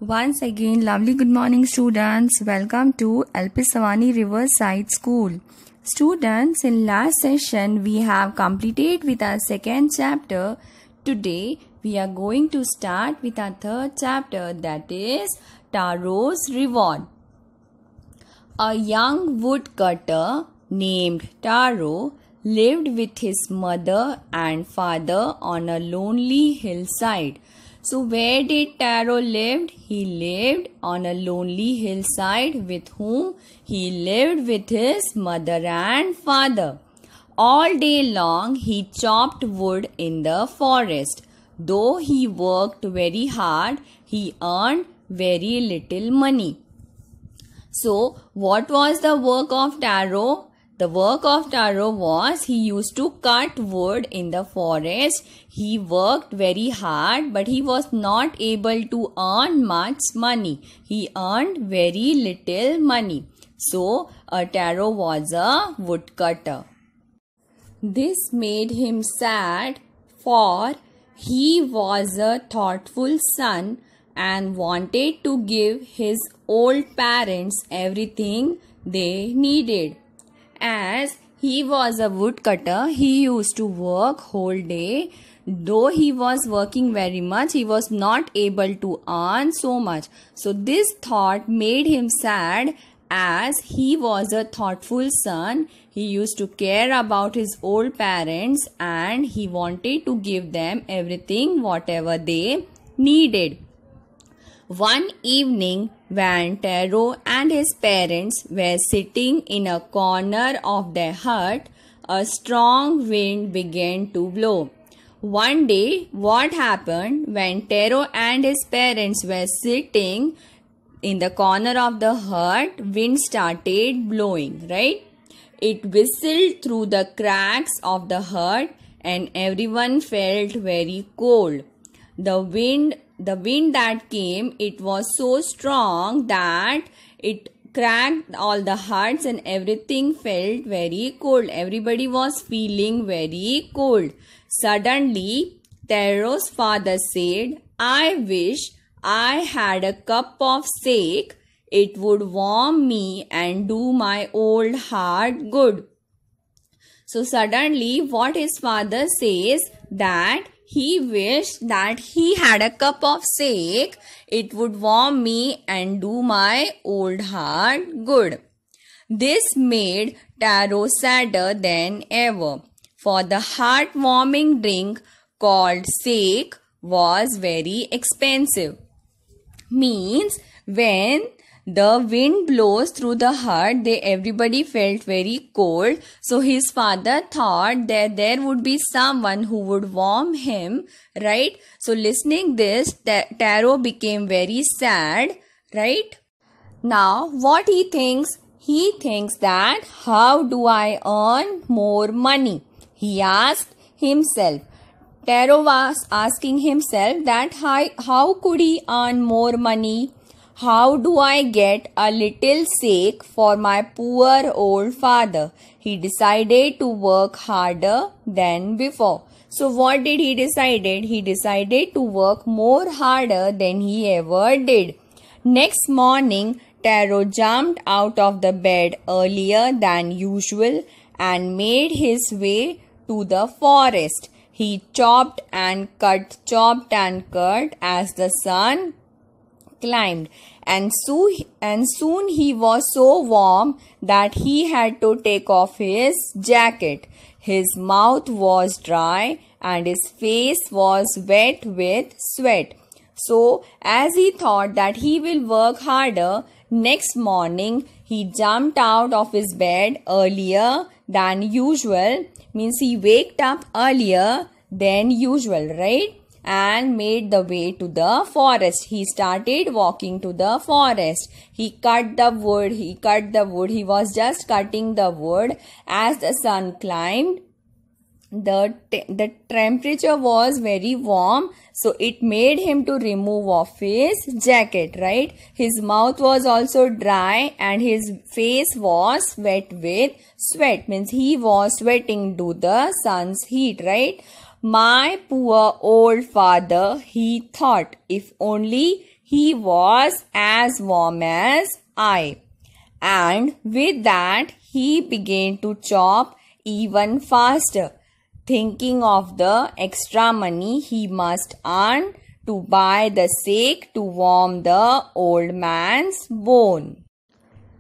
Once again, lovely good morning students. Welcome to LP Savani Riverside School. Students, in last session we have completed with our second chapter. Today we are going to start with our third chapter, that is Taro's Reward. A young woodcutter named Taro lived with his mother and father on a lonely hillside. So where did Taro live? He lived on a lonely hillside with whom he lived with his mother and father. All day long he chopped wood in the forest. Though he worked very hard, he earned very little money. So what was the work of Taro? The work of Taro was he used to cut wood in the forest. He worked very hard, but he was not able to earn much money. He earned very little money. So, Taro was a woodcutter. This made him sad, for he was a thoughtful son and wanted to give his old parents everything they needed. As he was a woodcutter, he used to work whole day. Though he was working very much, he was not able to earn so much. So this thought made him sad. As he was a thoughtful son, he used to care about his old parents and he wanted to give them everything whatever they needed. One evening, when Taro and his parents were sitting in a corner of their hut, a strong wind began to blow. One day, what happened when Taro and his parents were sitting in the corner of the hut, wind started blowing, right? It whistled through the cracks of the hut and everyone felt very cold. The wind that came, it was so strong that it cracked all the huts and everything felt very cold. Everybody was feeling very cold. Suddenly, Taro's father said, "I wish I had a cup of sake. It would warm me and do my old heart good." So suddenly, what his father says, that he wished that he had a cup of sake. It would warm me and do my old heart good. This made Taro sadder than ever, for the heart-warming drink called sake was very expensive. Means when the wind blows through the hut, everybody felt very cold. So his father thought that there would be someone who would warm him, right? So listening this, Taro became very sad, right? Now what he thinks? He thinks that how do I earn more money? He asked himself. Taro was asking himself that how could he earn more money? How do I get a little sake for my poor old father? He decided to work harder than before. So what did he decide? He decided to work more harder than he ever did. Next morning, Taro jumped out of the bed earlier than usual and made his way to the forest. He chopped and cut as the sun climbed, and soon he was so warm that he had to take off his jacket. His mouth was dry and his face was wet with sweat. So as he thought that he will work harder, next morning he jumped out of his bed earlier than usual. Means he waked up earlier than usual, right? And made the way to the forest. He started walking to the forest. He cut the wood. He was just cutting the wood. As the sun climbed, the temperature was very warm, so it made him to remove off his jacket, right? His mouth was also dry and his face was wet with sweat. Means he was sweating due to the sun's heat, right? My poor old father, he thought, if only he was as warm as I. And with that, he began to chop even faster, thinking of the extra money he must earn to buy the sake to warm the old man's bone.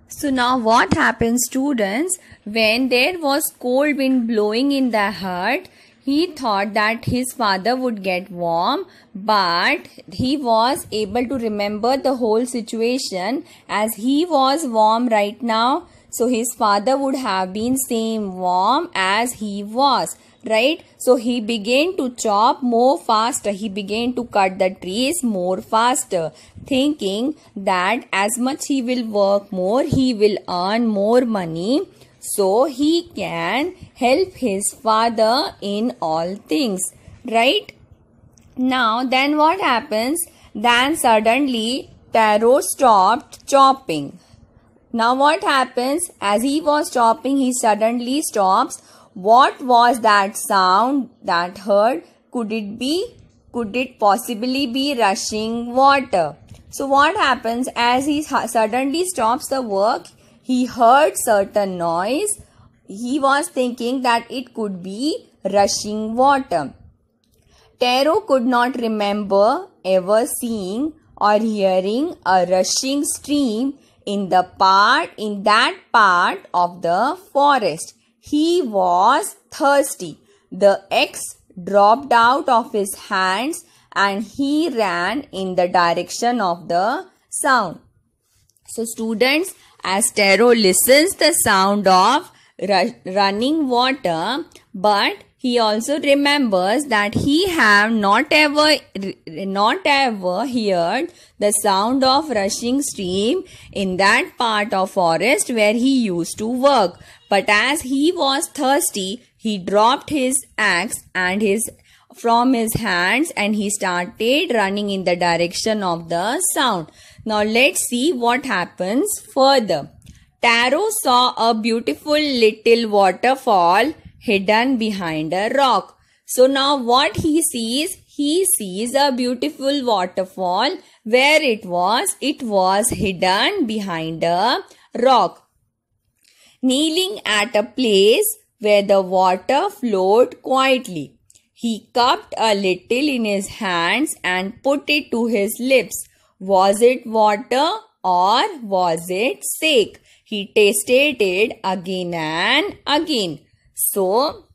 So now what happens, students? When there was cold wind blowing in the hut, he thought that his father would get warm, but he was able to remember the whole situation as he was warm right now. So his father would have been same warm as he was, right? So he began to chop more faster. He began to cut the trees more faster, thinking that as much he will work more, he will earn more money, so he can help his father in all things, right? Now then what happens? Then suddenly Taro stopped chopping. Now what happens? As he was chopping, he suddenly stops. What was that sound that heard? Could it possibly be rushing water? So what happens? As he suddenly stops the work, he heard certain noise. He was thinking that it could be rushing water. Taro could not remember ever seeing or hearing a rushing stream in that part of the forest. He was thirsty. The axe dropped out of his hands and he ran in the direction of the sound. So students, as Taro listens the sound of running water, but he also remembers that he have not ever heard the sound of rushing stream in that part of forest where he used to work. But as he was thirsty, he dropped his axe from his hands and he started running in the direction of the sound. Now let's see what happens further. Taro saw a beautiful little waterfall hidden behind a rock. So now what he sees? He sees a beautiful waterfall. Where it was? It was hidden behind a rock. Kneeling at a place where the water flowed quietly, he cupped a little in his hands and put it to his lips. Was it water or was it sake? He tasted it again and again. So,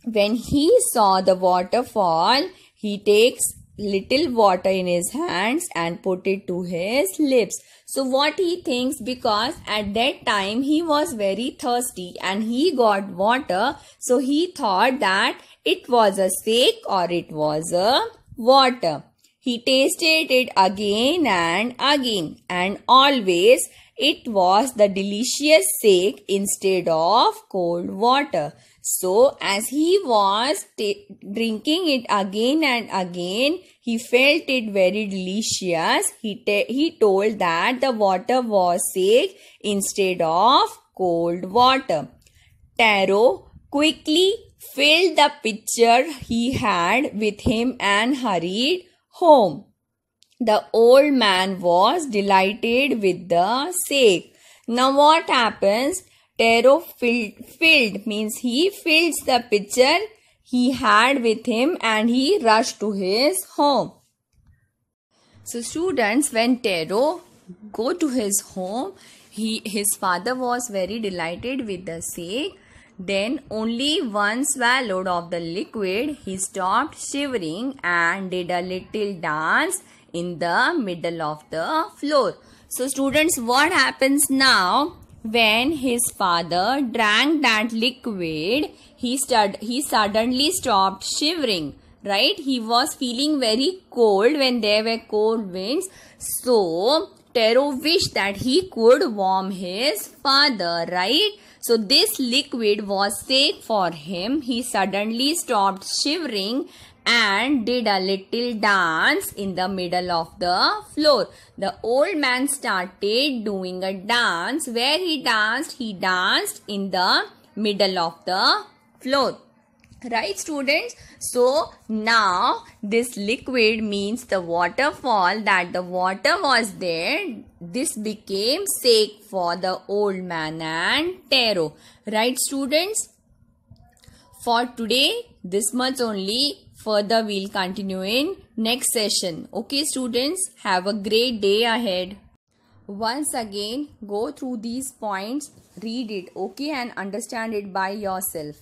when he saw the waterfall, he takes little water in his hands and put it to his lips. So what he thinks, because at that time he was very thirsty and he got water, so he thought that it was a sake or it was a water. He tasted it again and again, and always it was the delicious sake instead of cold water. So as he was drinking it again and again, he felt it very delicious. He told that the water was sake instead of cold water. Taro quickly filled the pitcher he had with him and hurried home. The old man was delighted with the sake. Now what happens? Taro filled means he fills the pitcher he had with him and he rushed to his home. So students, when Taro go to his home, his father was very delighted with the sake. Then only one swallowed of the liquid, he stopped shivering and did a little dance in the middle of the floor. So students, what happens now? When his father drank that liquid, he suddenly stopped shivering, right? He was feeling very cold when there were cold winds. So Taro wished that he could warm his father, right? So this liquid was safe for him. He suddenly stopped shivering and did a little dance in the middle of the floor. The old man started doing a dance. Where he danced in the middle of the floor. Right, students? So now this liquid means the waterfall, that the water was there. This became sake for the old man and taro. Right, students? For today, this much only. Further, we'll continue in next session. Okay, students? Have a great day ahead. Once again, go through these points, read it, okay, and understand it by yourself.